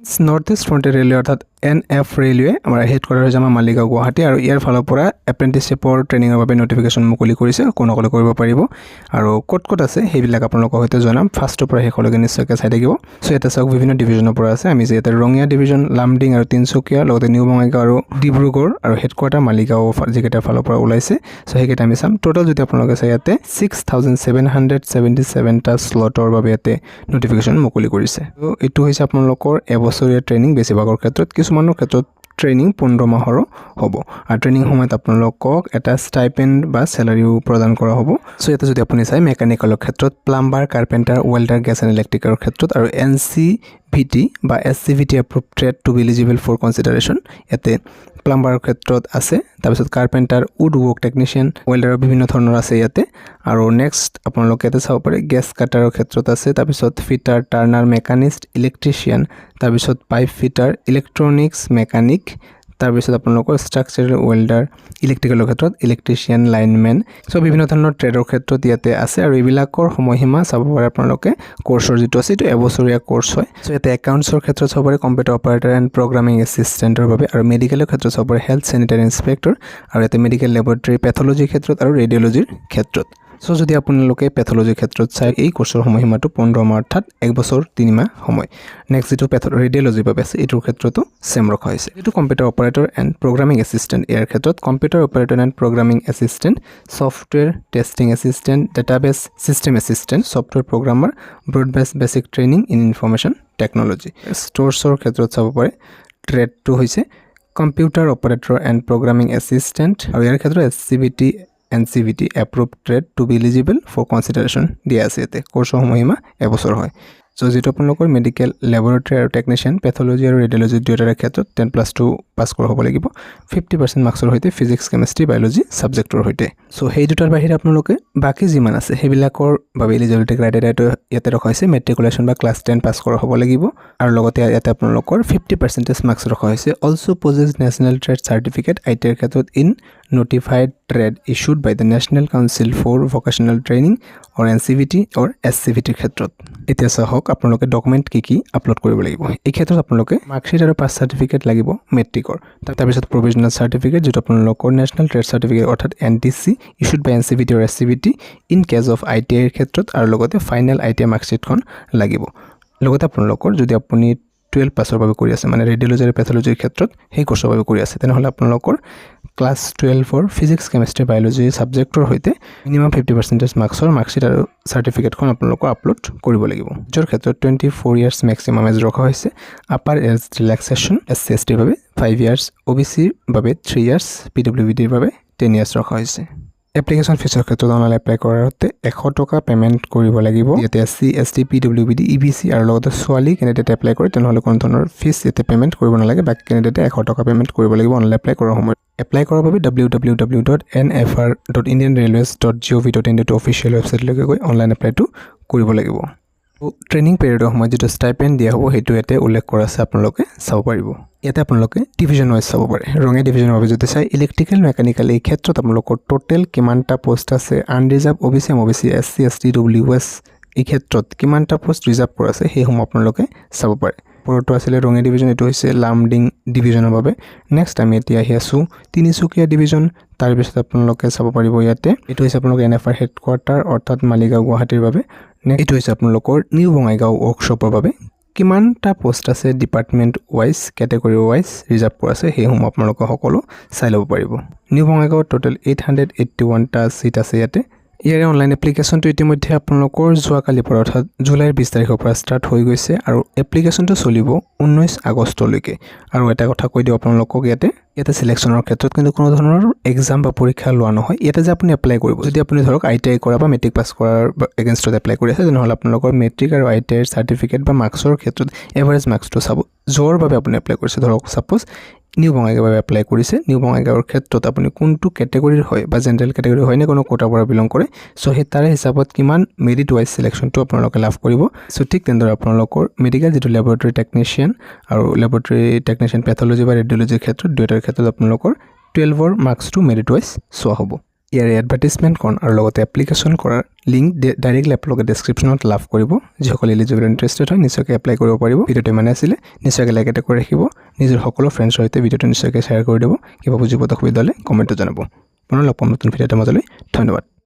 North east frontier railway অৰ্থাৎ NF railway আমাৰ headquarter হৈছে আমাৰ মালিগাঁও গুৱাহাটী আৰু ইয়াৰ ফালৰ পৰা এপ্ৰেণ্টিছশ্বিপৰ ট্ৰেইনিঙৰ বাবে নটিফিকেশ্যন মুকলি কৰিছে কোনসকলে কৰিব পাৰিব আৰু ক'ত আছে সেইবিলাক আপোনালোকৰ সৈতে জনাম ফাৰ্ষ্টৰ পৰা শেষলৈকে নিশ্চয়কৈ চাই থাকিব সো এটা চাওক বিভিন্ন ডিভিজনৰ পৰা আছে আমি যে এটা ৰঙিয়া ডিভিজন লামডিং আৰু তিনচুকীয়া লগতে নিউ বঙাইগাঁও আৰু ডিব্ৰুগড় আৰু হেডকোৱাৰ্টাৰ মালিগাঁও যিকেইটাৰ ফালৰ পৰা ওলাইছে সো সেইকেইটা আমি চাম টোটাল যদি আপোনালোকে চাই ইয়াতে 6777টা স্লটৰ বাবে ইয়াতে নটিফিকেশ্যন মুকলি কৰিছে তো এইটো হৈছে আপোনালোকৰ এবছৰীয়া ট্ৰেইনিং বেছিভাগৰ ক্ষেত্ৰত কিছুমানৰ ক্ষেত্ৰত ট্ৰেইনিং 15 মাহৰো হ'ব আৰু ট্ৰেইনিং সময়ত আপোনালোকক এটা ষ্টাইপেণ্ড বা স্যালাৰিও প্ৰদান কৰা হ'ব সো এটা যদি আপুনি চাই মেকানিকেলৰ ক্ষেত্ৰত plumber carpenter welder gas and ইলেক্ট্ৰিকৰ ক্ষেত্ৰত আৰু NCVT বা SCVT approve trade to be eligible for consideration ইয়াতে প্লাম্বাৰৰ ক্ষেত্ৰত আছে তাৰপিছত কাৰ্পেণ্টাৰ উড ৱৰ্ক টেকনিচিয়ান ৱেল্ডাৰৰ বিভিন্ন ধৰণৰ আছে ইয়াতে আৰু নেক্সট আপোনালোকে ইয়াতে চাব পাৰে গেছ কাটাৰৰ ক্ষেত্ৰত আছে তাৰপিছত ফিটাৰ টাৰ্নাৰ মেকানিষ্ট ইলেক্ট্ৰিচিয়ান তাৰপিছত পাইপ ফিটাৰ ইলেক্ট্ৰনিক্স মেকানিক তাৰপিছত আপোনালোকৰ ষ্ট্ৰাকচাৰেল ৱেল্ডাৰ ইলেক্ট্ৰিকেলৰ ক্ষেত্ৰত ইলেক্ট্ৰিচিয়ান লাইনমেন সো বিভিন্ন ধৰণৰ ট্ৰেডৰ ক্ষেত্ৰত ইয়াতে আছে আৰু এইবিলাকৰ সময়সীমা চাব পাৰে আপোনালোকে কোৰ্চৰ যিটো আছে এইটো এবছৰীয়া কোৰ্চ হয় সো ইয়াতে একাউণ্টছৰ ক্ষেত্ৰত চাব পাৰে কম্পিউটাৰ অপাৰেটৰ এণ্ড প্ৰগ্ৰামিং এছিষ্টেণ্টৰ বাবে আৰু মেডিকেলৰ ক্ষেত্ৰত চাব পাৰে হেল্থ চেনিটাৰী ইনস্পেক্টৰ আৰু ইয়াতে মেডিকেল লেবৰেটৰী পেথলজিৰ ক্ষেত্ৰত আৰু ৰেডিঅ'লজিৰ ক্ষেত্ৰত সো যদি আপোনালোকে পেথলজিৰ ক্ষেত্ৰত চাই এই কোৰ্চৰ সময়সীমাটো 15 মাহ অৰ্থাৎ 1 বছৰ 3 মাহ সময় নেক্সট যেটো ৰেডিঅ'লজিৰ বাবে আছে এইটোৰ ক্ষেত্ৰতো সেম ৰখা হৈছে এইটো computer operator and programming assistant ইয়াৰ ক্ষেত্ৰত computer operator and programming assistant software testing assistant database system assistant software programmer broad based basic training in information technology ষ্ট'ৰ্ছৰ ক্ষেত্ৰত চাব পাৰে ট্ৰেডটো হৈছে computer operator and programming assistant আৰু ইয়াৰ ক্ষেত্ৰত NCVT approved trade to be eligible for consideration দিয়া আছে ইয়াতে কোৰ্চৰ সময়সীমা এবছৰ হয় সো যেটো আপোনালোকৰ মেডিকেল লেবৰেটৰী আৰু টেকনিচিয়ান পেথলজি আৰু ৰেডিঅ'লজি দুয়োটাৰ ক্ষেত্ৰত 10+2 পাছ কৰা হ'ব লাগিব 50% মাৰ্কছৰ সৈতে ফিজিক্স কেমিষ্ট্ৰি বায়োলজি সাবজেক্টৰ সৈতে সো সেই দুটাৰ বাহিৰে আপোনালোকে বাকি যিমান আছে সেইবিলাকৰ বাবে এলিজিবিলিটি ক্ৰাইটেৰিয়াটো ইয়াতে ৰখা হৈছে মেট্ৰিকুলেশ্যন বা ক্লাছ 10 পাছ কৰা হ'ব লাগিব আৰু লগতে ইয়াতে আপোনালোকৰ 50% মাৰ্কছ ৰখা হৈছে অলসো পজেছ নেশ্যনেল ট্ৰেড সাৰ্টিফিকেট আইটিৰ ক্ষেত্ৰত in notified trade issued by the National Council for Vocational Training or NCVT or SCVT ক্ষেত্ৰত এতিয়া চাওক আপোনালোকে ডকুমেন্ট কি আপলোড কৰিব লাগিব এই ক্ষেত্ৰত আপোনালোকে মাৰ্কশিট আৰু পাছ সাৰ্টিফিকেট লাগিব মেট্ৰিকৰ তাৰ পিছত প্ৰভিজনাল সাৰ্টিফিকেট যেটো আপোনালোকৰ নেশ্যনেল ট্ৰেড সাৰ্টিফিকেট অৰ্থাৎ NTC issued by NCVT or SCVT in case of ITI ৰ ক্ষেত্ৰত আৰু লগতে ফাইনেল ITI মাৰ্কশিটখন লাগিব লগতে আপোনালোকৰ যদি আপুনি 12 পাছৰ বাবে কৰি আছে মানে ৰেডিঅ'লজি আৰু পেথলজিৰ ক্ষেত্ৰত সেই কোৰ্চৰ বাবে কৰি আছে তেনেহলে আপোনালোকৰ class 12 for physics chemistry biology সাবজেক্টৰ হৈতে মিনিমাম 50% মাৰ্কছৰ মাৰ্কশিট আৰু সাৰ্টিফিকেটখন আপোনালোকৰ আপলোড কৰিব লাগিব যাৰ ক্ষেত্ৰত 24 ইয়াৰ্স ম্যাক্সিমাম এজ ৰখা হৈছে আপাৰ এজ ৰিলেক্সেশন SC/ST বাবে 5 ইয়াৰ্স OBC বাবে 3 ইয়াৰ্স PWBD বাবে 10 ইয়াৰ্স ৰখা হৈছে এপ্লিকেশন ফিছৰ ক্ষেত্ৰত অনলাইন এপ্লাই কৰাতে 100 টকা পেমেন্ট কৰিব লাগিব ইয়াতে SC ST PWBD EBC আৰু লগতে ছোৱালী ক্যান্ডিডেট এপ্লাই কৰে তেনেহলে কোন ধৰণৰ ফিছ ইয়াতে পেমেন্ট কৰিব নালাগে বাকি ক্যান্ডিডেটে 100 টকা পেমেন্ট কৰিব লাগিব অনলাইন এপ্লাই কৰাৰ সময়ত এপ্লাই কৰাৰ বাবে www.nfr.indianrailways.gov.in অফিচিয়েল ৱেবছাইটলৈকে গৈ অনলাইন এপ্লাইটো কৰিব লাগিব ট্ৰেইনিং পিৰিয়ডৰ সময়ত যেটো ষ্টাইপেণ্ড দিয়া হ'ব হেতু ইয়াতে উল্লেখ কৰা আছে আপোনালোকে চাব পাৰিব ইয়াতে আপোনালোকে ডিভিজন ওয়াইজ চাব পাৰে ৰঙে ডিভিজনৰ বাবে যদি চাই ইলেক্ট্ৰিকেল মেকানিকেল এই ক্ষেত্ৰত আপোনালোকৰ টোটেল কিমানটা পোষ্ট আছে unreserved OBC MOBC SC ST WS এই ক্ষেত্ৰত কিমানটা পোষ্ট ৰিজাৰ্ভ কৰা আছে সেই সমূহ আপোনালোকে চাব পাৰে পৰটো আছিল ৰঙে ডিভিজন এটো হৈছে লামডিং ডিভিজনৰ বাবে নেক্সট আমি এতিয়া আহি আছো তিনিচুকীয়া ডিভিজন তাৰ পিছত আপোনালোকে চাব পাৰিব ইয়াতে এটো হৈছে আপোনালোকৰ NFR হেডকোৱাৰ্টাৰ অৰ্থাৎ মালিগাঁও গুৱাহাটীৰ বাবে নেক্সট এটো হৈছে আপোনালোকৰ নিউ বঙাইগাঁও ৱৰ্কশ্বপৰ বাবে কিমানটা পোষ্ট আছে department wise category wise reserve কৰা আছে সেই সমূহ আপোনালোকে সকলো চাই ল'ব পাৰিব নিউ বঙাইগাঁও টোটাল 881টা সিট আছে ইয়াতে ইয়াৰে অনলাইন এপ্লিকেশনটো ইতিমধ্যে আপোনালোকৰ যোৱাকালি পৰা অৰ্থাৎ জুলাইৰ 20 তাৰিখৰ পৰা ষ্টাৰ্ট হৈ গৈছে আৰু এপ্লিকেশনটো চলিব 19 আগষ্টলৈকে আৰু এটা কথা কৈ দিও আপোনালোকক ইয়াতে সিলেকশনৰ ক্ষেত্ৰত কিন্তু কোনো ধৰণৰ এক্সাম বা পৰীক্ষা লোৱা নহয় ইয়াতে যে আপুনি এপ্লাই কৰিব যদি আপুনি ধৰক ITI কৰা বা মেট্ৰিক পাছ কৰাৰ এগেইনষ্টত এপ্লাই কৰি আছে তেনেহলে আপোনালোকৰ মেট্ৰিক আৰু ITI সাৰ্টিফিকেট বা মাৰ্কছৰ ক্ষেত্ৰত এভাৰেজ মাৰ্কছটো চাব জোৰ বাবে আপুনি এপ্লাই কৰিছে ধৰক সাপোজ নিউ বঙাইগাঁও বাবে এপ্লাই কৰিছে নিউ বঙাইগাঁওৰ ক্ষেত্ৰত আপুনি কোনটো ক্যাটাগৰিৰ হয় বা জেনাৰেল ক্যাটাগৰি হয় নে কোনো কোটাৰ পৰা বিলং কৰে সো হে তাৰে হিচাপত কিমান মেৰিট ওয়াইজ সিলেকশনটো আপোনালোকে লাভ কৰিব সো ঠিক তেনেদৰে আপোনালোকৰ মেডিকেল যেটো লেবৰেটৰী টেকনিচিয়ান আৰু লেবৰেটৰী টেকনিচিয়ান পেথলজি বা ৰেডিঅ'লজিৰ ক্ষেত্ৰত দুটাৰ ক্ষেত্ৰত আপোনালোকৰ 12ৰ মাৰ্কছটো মেৰিট ওয়াইজ চোৱা হ'ব ইয়াৰে এডভাৰ্টাইজমেণ্টখন আৰু লগতে এপ্লিকেশ্যন কৰাৰ লিংক ডাইৰেক্টলি আপোনালোকে ডেছক্ৰিপশ্যনত লাভ কৰিব। যিসকল এলিজিবল ইণ্টাৰেষ্টেড হয় নিশ্চয়কৈ এপ্লাই কৰিব পাৰিব। ভিডিঅ'টো ইমানে আছিলে, নিশ্চয়কৈ লাইক এটা কৰি ৰাখিব। নিজৰ সকলো ফ্ৰেণ্ডছৰ সৈতে ভিডিঅ'টো নিশ্চয়কৈ শ্বেয়াৰ কৰি দিব। কিবা বুজি পোৱাত অসুবিধা হ'লে কমেণ্টত জনাব। পুনৰ লগ পাম নতুন ভিডিঅ'ৰ মাজলৈ। ধন্যবাদ।